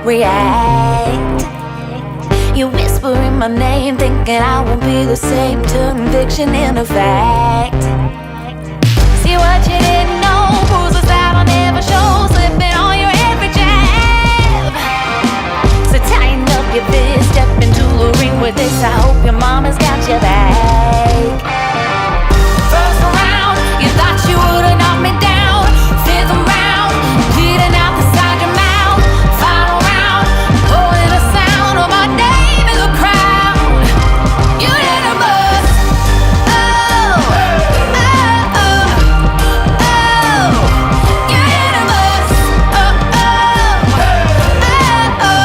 react. You whispering my name, thinking I won't be the same. Turn fiction into fact. See what you didn't know, bruises that I'll never show, slipping on your every jab. So tighten up your fist, step into the ring with this. I hope your mama's got your back. First round, you thought you would've knocked me down. Fifth round, bleeding out the side of your mouth. Final round, holding the sound of my name in the crowd. You didn't bust. Oh, oh, oh, oh. You didn't bust. Oh, oh, oh,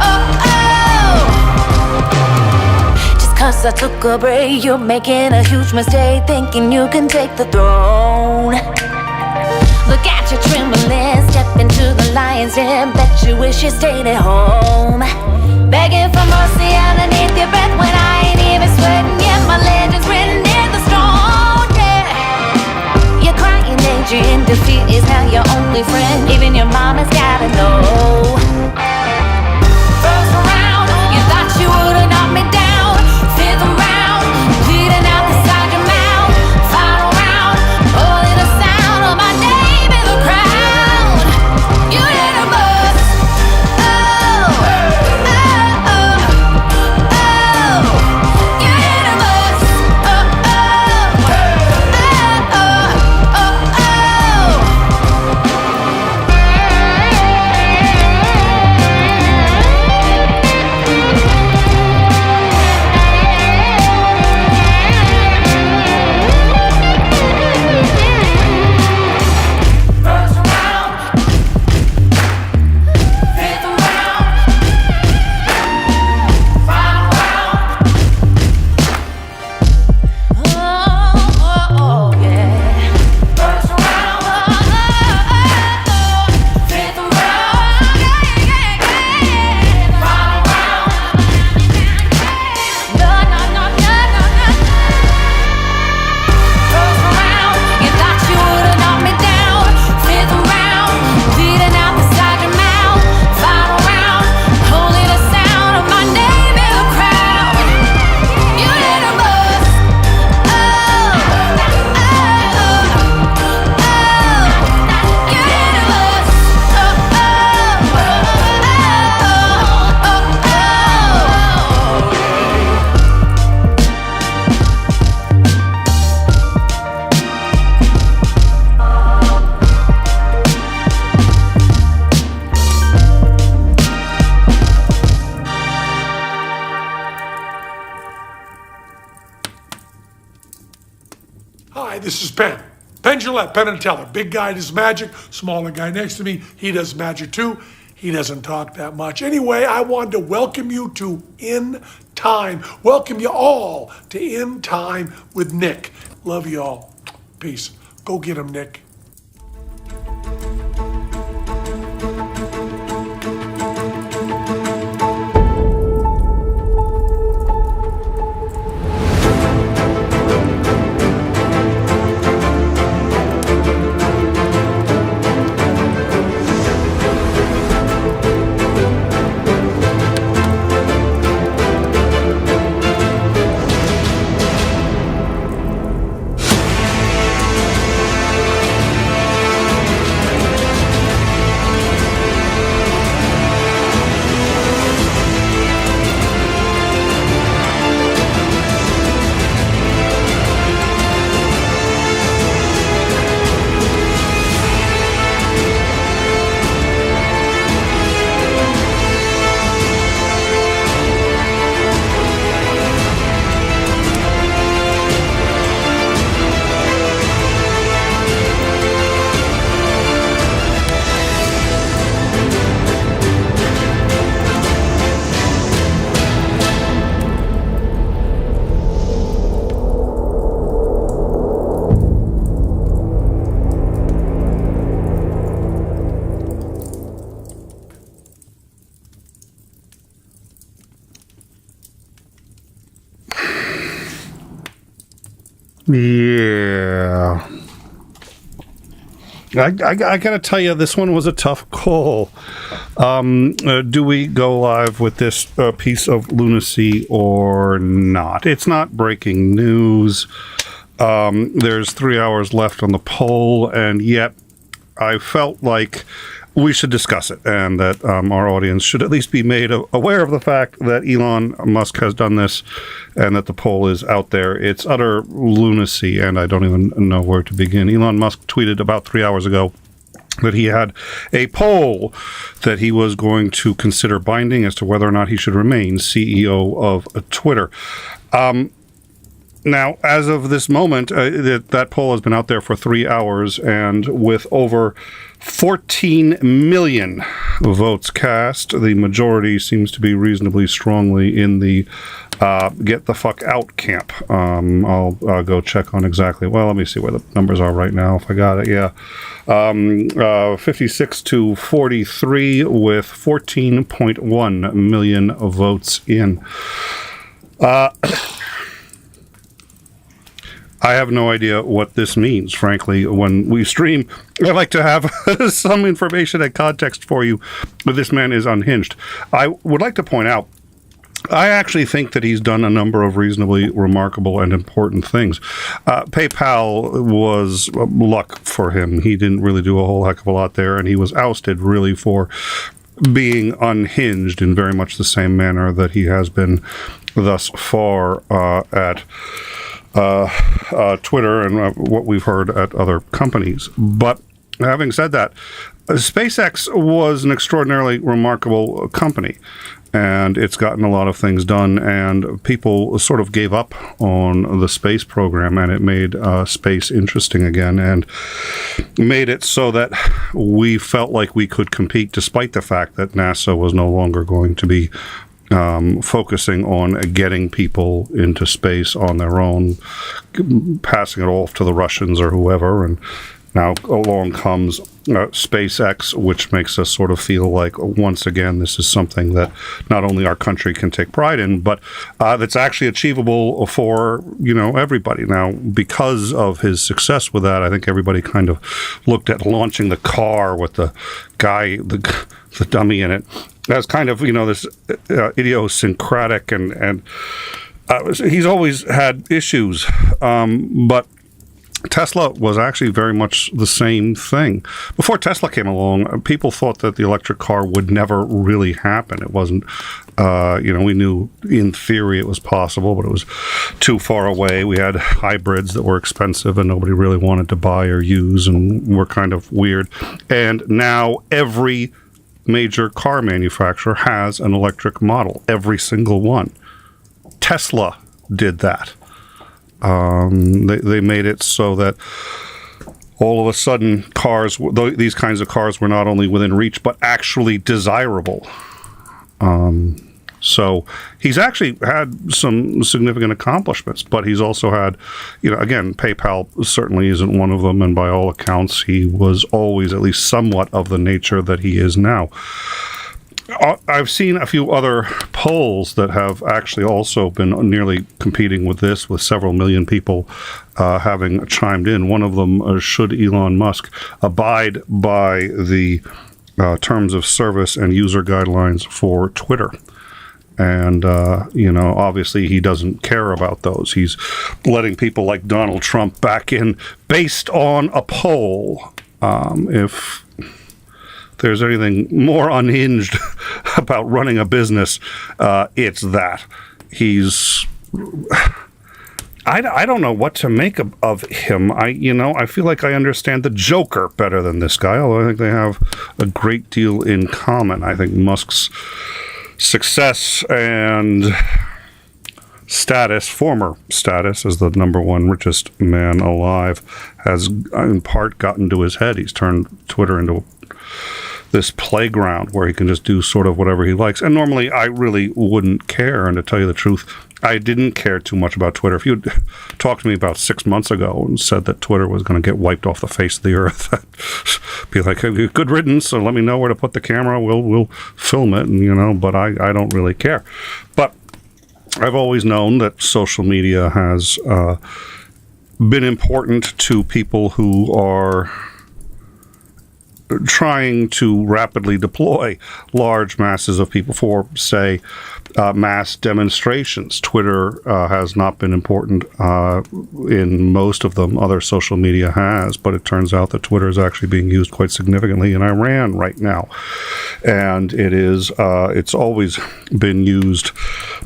oh, oh. Just 'cause I took a break, you're making a huge mistake, thinking you can take the throne. Look at you trembling, step into the lion's den. Bet you wish you stayed at home, begging for mercy underneath your breath when I ain't even sweating yet. My legend's written in the stone, yeah. You're crying danger in defeat is now your only friend. Even your mama's gotta know. First round, you thought you would've knocked me down. Fifth round, bleeding out the side of your mouth. Final round, holding the sound of my name in the crowd. You didn't bust. Oh, oh, oh, oh. You didn't bust. Oh, oh, oh, oh, oh, oh. First round, fifth round, final round. Oh, oh, oh, yeah. First round, fifth round, final round. No, no, no, no, no, no. First round, you thought you would've knocked me down. Fifth round, bleeding out the side of your mouth. Final round, holding the sound of my name in the crowd. You didn't bust. Oh, oh, oh, oh. You didn't bust. Oh, oh, oh, oh, oh, oh. Hi, this is Ben. Ben Gillette, Ben and Teller. Big guy does magic, smaller guy next to me, he does magic too. He doesn't talk that much. Anyway, I wanted to welcome you to In Time. Welcome you all to In Time with Nick. Love you all. Peace. Go get him, Nick. Yeah. I gotta tell you, this one was a tough call. Do we go live with this piece of lunacy or not? It's not breaking news. There's 3 hours left on the poll, and yet I felt like we should discuss it, and that our audience should at least be made aware of the fact that Elon Musk has done this, and that the poll is out there. It's utter lunacy, and I don't even know where to begin. Elon Musk tweeted about 3 hours ago that he had a poll that he was going to consider binding as to whether or not he should remain CEO of Twitter. Now, as of this moment, that poll has been out there for 3 hours, and with over 14 million votes cast, the majority seems to be reasonably strongly in the get the fuck out camp. I'll go check on exactly. Well, let me see where the numbers are right now, if I got it. Yeah. 56 to 43 with 14.1 million votes in. I have no idea what this means, frankly. When we stream, I like to have some information and context for you, but this man is unhinged. I would like to point out, I actually think that he's done a number of reasonably remarkable and important things. PayPal was luck for him. He didn't really do a whole heck of a lot there, and he was ousted really for being unhinged in very much the same manner that he has been thus far at Twitter and what we've heard at other companies. But having said that, SpaceX was an extraordinarily remarkable company, and it's gotten a lot of things done, and people sort of gave up on the space program, and it made space interesting again, and made it so that we felt like we could compete, despite the fact that NASA was no longer going to be focusing on getting people into space on their own, passing it off to the Russians or whoever. And now along comes SpaceX, which makes us sort of feel like, once again, this is something that not only our country can take pride in, but that's actually achievable for, everybody. Now, because of his success with that, I think everybody kind of looked at launching the car with the guy, the dummy in it, as kind of, this idiosyncratic, and he's always had issues, but Tesla was actually very much the same thing. Before Tesla came along, people thought that the electric car would never really happen. It wasn't, we knew in theory it was possible, but it was too far away. We had hybrids that were expensive and nobody really wanted to buy or use, and were kind of weird. And now every major car manufacturer has an electric model, every single one. Tesla did that. They made it so that all of a sudden these kinds of cars were not only within reach, but actually desirable. So he's actually had some significant accomplishments, but he's also had, again, PayPal certainly isn't one of them, and by all accounts, he was always at least somewhat of the nature that he is now. I've seen a few other polls that have actually also been nearly competing with this, with several million people having chimed in. One of them, should Elon Musk abide by the terms of service and user guidelines for Twitter? And, obviously he doesn't care about those. He's letting people like Donald Trump back in based on a poll. If there's anything more unhinged about running a business, it's that. He's... I don't know what to make of him. I feel like I understand the Joker better than this guy, although I think they have a great deal in common. I think Musk's success and former status as the number one richest man alive, has in part gotten to his head. He's turned Twitter into this playground where he can just do sort of whatever he likes. And normally I really wouldn't care. And to tell you the truth, I didn't care too much about Twitter. If you'd talked to me about 6 months ago and said that Twitter was going to get wiped off the face of the earth, I'd be like, hey, good riddance. So let me know where to put the camera. We'll film it. And, but I don't really care. But I've always known that social media has been important to people who are trying to rapidly deploy large masses of people for, say, mass demonstrations. Twitter has not been important in most of them. Other social media has, but it turns out that Twitter is actually being used quite significantly in Iran right now. And it's always been used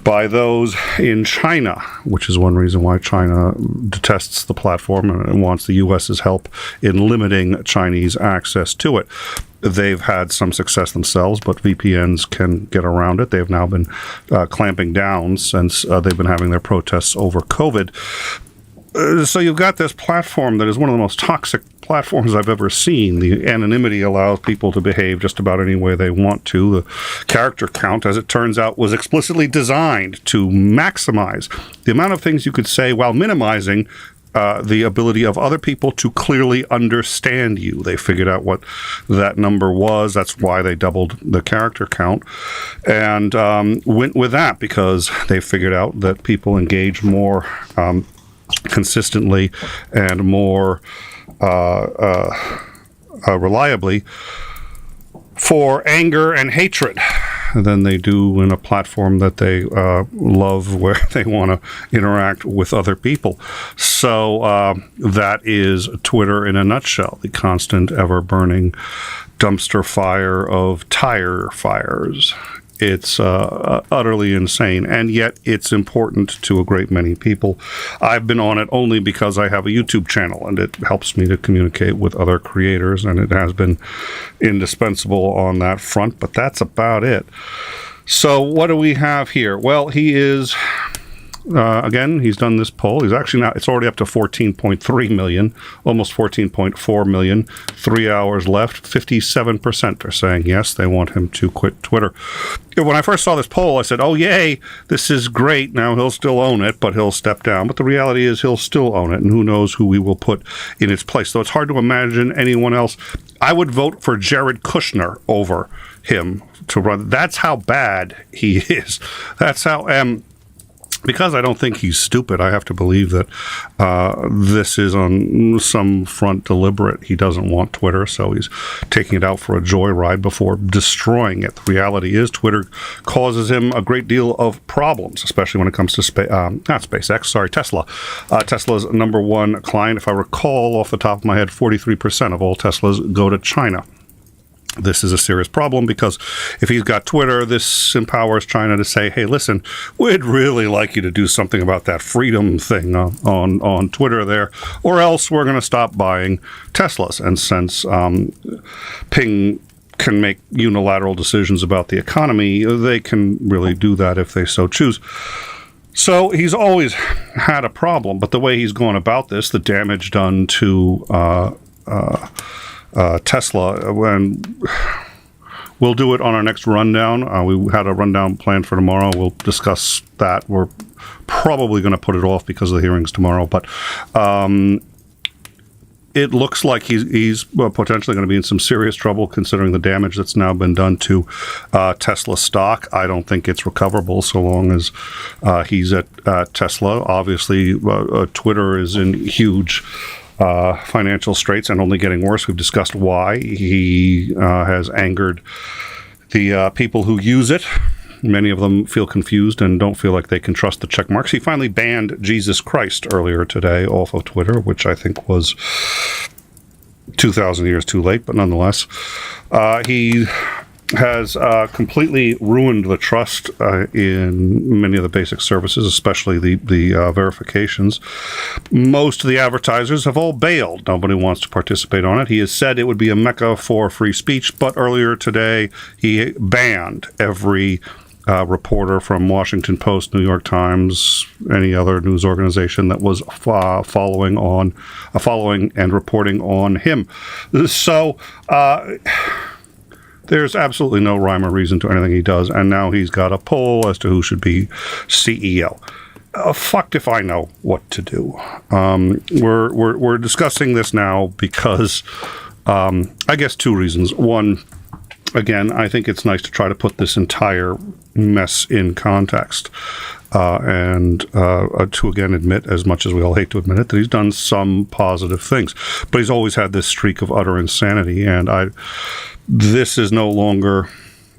by those in China, which is one reason why China detests the platform and wants the U.S.'s help in limiting Chinese access to it. They've had some success themselves, but VPNs can get around it. They've now been clamping down since they've been having their protests over COVID. So you've got this platform that is one of the most toxic platforms I've ever seen. The anonymity allows people to behave just about any way they want to. The character count, as it turns out, was explicitly designed to maximize the amount of things you could say while minimizing the ability of other people to clearly understand you. They figured out what that number was. That's why they doubled the character count and went with that, because they figured out that people engage more consistently and more reliably for anger and hatred than they do in a platform that they love, where they want to interact with other people. So that is Twitter in a nutshell, the constant, ever-burning dumpster fire of tire fires. It's utterly insane, and yet it's important to a great many people. I've been on it only because I have a YouTube channel, and it helps me to communicate with other creators, and it has been indispensable on that front, but that's about it. So what do we have here? Well, he is... again, he's done this poll. He's actually now, it's already up to 14.3 million, almost 14.4 million. 3 hours left. 57% are saying yes, they want him to quit Twitter. When I first saw this poll, I said, oh, yay, this is great. Now he'll still own it, but he'll step down. But the reality is he'll still own it, and who knows who we will put in its place. So it's hard to imagine anyone else. I would vote for Jared Kushner over him to run. That's how bad he is. That's how... because I don't think he's stupid, I have to believe that this is on some front deliberate. He doesn't want Twitter, so he's taking it out for a joyride before destroying it. The reality is Twitter causes him a great deal of problems, especially when it comes to Tesla. Tesla's number one client, if I recall off the top of my head, 43% of all Teslas go to China. This is a serious problem, because if he's got Twitter, this empowers China to say, hey, listen, we'd really like you to do something about that freedom thing on Twitter there, or else we're going to stop buying Teslas. And since Ping can make unilateral decisions about the economy, they can really do that if they so choose. So he's always had a problem, but the way he's gone about this, the damage done to Tesla, and we'll do it on our next rundown. We had a rundown planned for tomorrow. We'll discuss that. We're probably going to put it off because of the hearings tomorrow, but it looks like he's potentially going to be in some serious trouble, considering the damage that's now been done to Tesla stock. I don't think it's recoverable so long as he's at Tesla. Obviously, Twitter is in huge financial straits and only getting worse. We've discussed why. He has angered the people who use it. Many of them feel confused and don't feel like they can trust the check marks. He finally banned Jesus Christ earlier today off of Twitter, which I think was 2,000 years too late, but nonetheless. He has completely ruined the trust in many of the basic services, especially the verifications. Most of the advertisers have all bailed. Nobody wants to participate on it. He has said it would be a mecca for free speech, but earlier today he banned every reporter from Washington Post, New York Times, any other news organization that was following and reporting on him. So there's absolutely no rhyme or reason to anything he does, and now he's got a poll as to who should be CEO. Fucked if I know what to do. We're discussing this now because I guess two reasons. One, again, I think it's nice to try to put this entire mess in context. and to again admit, as much as we all hate to admit it, that he's done some positive things. But he's always had this streak of utter insanity, and this is no longer...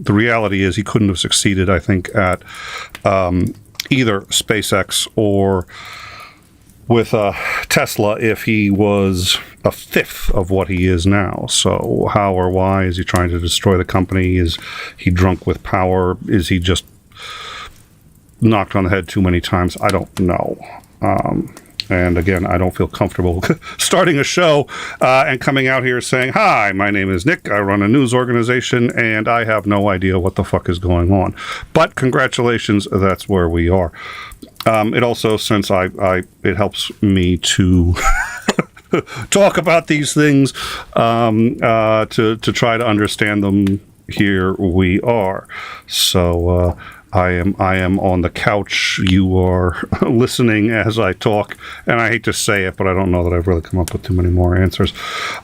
The reality is he couldn't have succeeded, I think, at either SpaceX or with Tesla if he was a fifth of what he is now. So how or why is he trying to destroy the company? Is he drunk with power? Is he just knocked on the head too many times? I don't know. And again, I don't feel comfortable starting a show and coming out here saying, "Hi, my name is Nick. I run a news organization, and I have no idea what the fuck is going on." But congratulations, that's where we are. It also, since it helps me to talk about these things, to try to understand them. Here we are. So. I am on the couch. You are listening as I talk, and I hate to say it, but I don't know that I've really come up with too many more answers.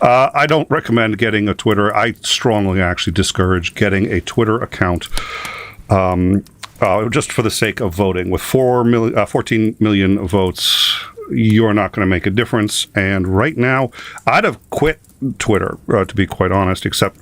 I don't recommend getting a Twitter. I strongly actually discourage getting a Twitter account just for the sake of voting. With 14 million votes, you're not going to make a difference. And right now, I'd have quit Twitter, to be quite honest, except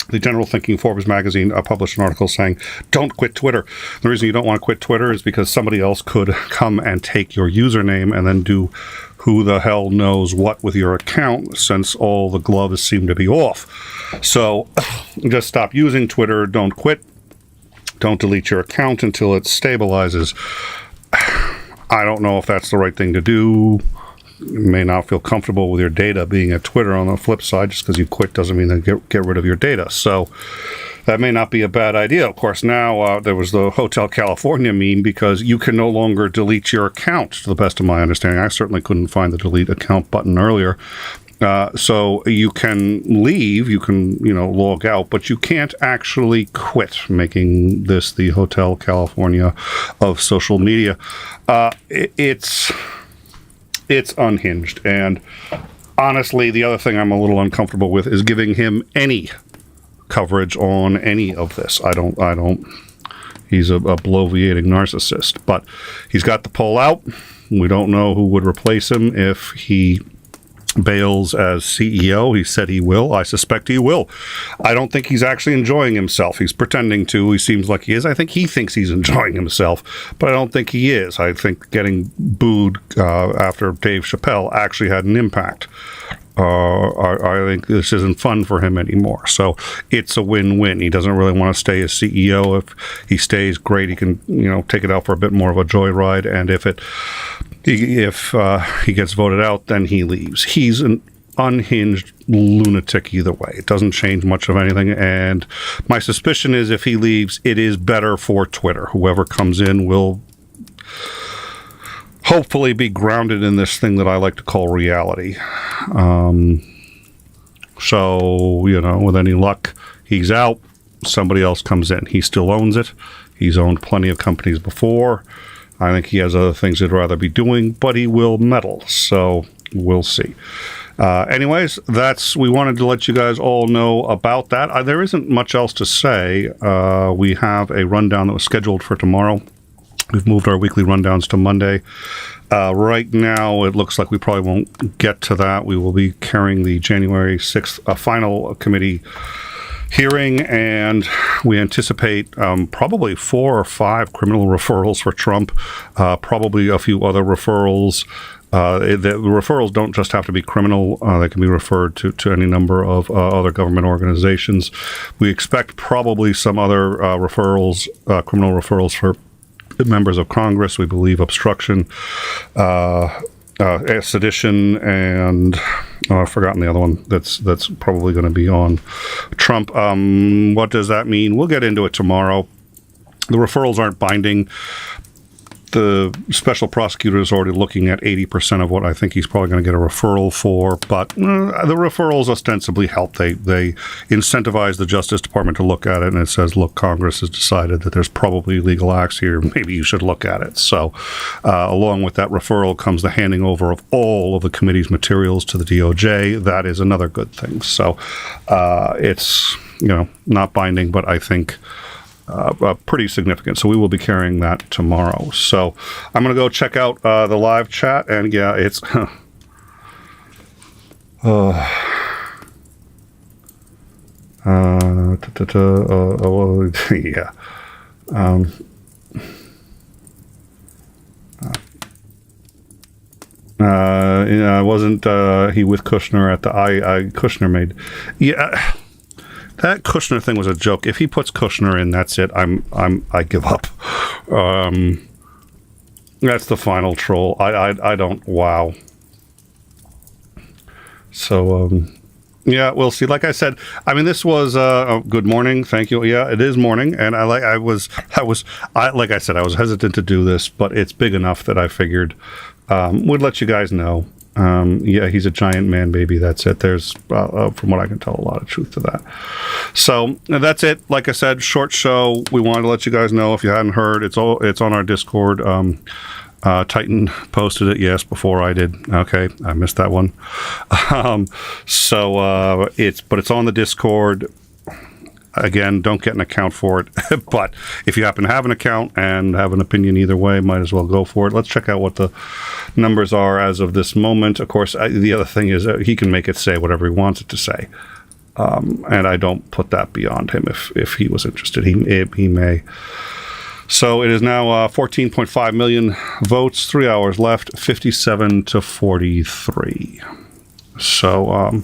the General Thinking Forbes magazine published an article saying, don't quit Twitter. The reason you don't want to quit Twitter is because somebody else could come and take your username and then do who the hell knows what with your account, since all the gloves seem to be off. So just stop using Twitter. Don't quit. Don't delete your account until it stabilizes. I don't know if that's the right thing to do. You may not feel comfortable with your data being at Twitter. On the flip side, just because you quit doesn't mean that get rid of your data. So that may not be a bad idea. Of course, now there was the Hotel California meme, because you can no longer delete your account, to the best of my understanding. I certainly couldn't find the delete account button earlier. So you can leave, you can, log out, but you can't actually quit, making this the Hotel California of social media. It's unhinged, and honestly, the other thing I'm a little uncomfortable with is giving him any coverage on any of this. I don't. He's a bloviating narcissist, but he's got the poll out. We don't know who would replace him if he bails as CEO. He said he will. I suspect he will. I don't think he's actually enjoying himself. He's pretending to. He seems like he is. I think he thinks he's enjoying himself, but I don't think he is. I think getting booed after Dave Chappelle actually had an impact. I think this isn't fun for him anymore. So it's a win-win. He doesn't really want to stay as CEO. If he stays, great. He can, take it out for a bit more of a joyride. And if he gets voted out, then he leaves. He's an unhinged lunatic either way. It doesn't change much of anything. And my suspicion is if he leaves, it is better for Twitter. Whoever comes in will hopefully be grounded in this thing that I like to call reality. So, with any luck, he's out. Somebody else comes in. He still owns it. He's owned plenty of companies before. I think he has other things he'd rather be doing, but he will meddle. So we'll see. Anyways, we wanted to let you guys all know about that. There isn't much else to say. We have a rundown that was scheduled for tomorrow. We've moved our weekly rundowns to Monday. Right now, it looks like we probably won't get to that. We will be carrying the January 6th final committee hearing, and we anticipate probably 4 or 5 criminal referrals for Trump, probably a few other referrals. The referrals don't just have to be criminal. They can be referred to any number of other government organizations. We expect probably some other referrals, criminal referrals for members of Congress. We believe obstruction, sedition, and I've forgotten the other one that's probably going to be on Trump. What does that mean? We'll get into it tomorrow. The referrals aren't binding. The special prosecutor is already looking at 80% of what I think he's probably going to get a referral for, but the referrals ostensibly help. They incentivize the Justice Department to look at it, and it says, look, Congress has decided that there's probably illegal acts here. Maybe you should look at it. So along with that referral comes the handing over of all of the committee's materials to the DOJ. That is another good thing. So it's not binding, but I think pretty significant. So we will be carrying that tomorrow. So I'm going to go check out the live chat, and yeah, it's yeah. It wasn't he with Kushner at the Kushner made. Yeah, that Kushner thing was a joke. If he puts Kushner in, that's it. I give up. That's the final troll. I don't. Wow. So yeah, we'll see. Like I said, I mean, this was good morning. Thank you. Yeah, it is morning, and I was like I said, I was hesitant to do this, but it's big enough that I figured would let you guys know. Yeah, he's a giant man baby. That's it. There's, from what I can tell, a lot of truth to that. So that's it. Like I said, short show. We wanted to let you guys know if you hadn't heard. It's on our Discord. Titan posted it, yes, before I did. Okay, I missed that one. It's on the Discord. Again, don't get an account for it, but if you happen to have an account and have an opinion either way, might as well go for it. Let's check out what the numbers are as of this moment. Of course, the other thing is he can make it say whatever he wants it to say, and I don't put that beyond him. If he was interested, he may. So it is now 14.5 million votes, 3 hours left, 57 to 43. So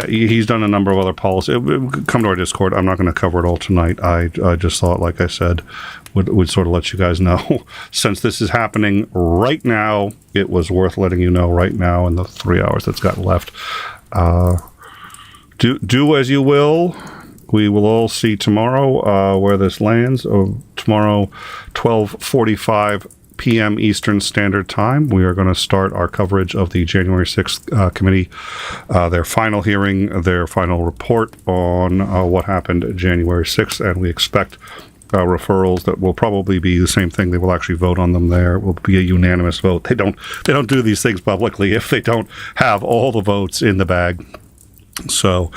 he's done a number of other polls. Come to our Discord. I'm not going to cover it all tonight. I just thought, like I said, would sort of let you guys know. Since this is happening right now, it was worth letting you know right now in the 3 hours that's got left. Do as you will. We will all see tomorrow where this lands. Tomorrow, 12:45 p.m. Eastern Standard Time. We are going to start our coverage of the January 6th committee, their final hearing, their final report on what happened January 6th, and we expect referrals that will probably be the same thing. They will actually vote on them there. It will be a unanimous vote. They don't do these things publicly if they don't have all the votes in the bag. So,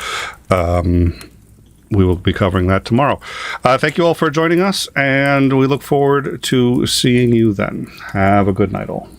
we will be covering that tomorrow. Thank you all for joining us, and we look forward to seeing you then. Have a good night, all.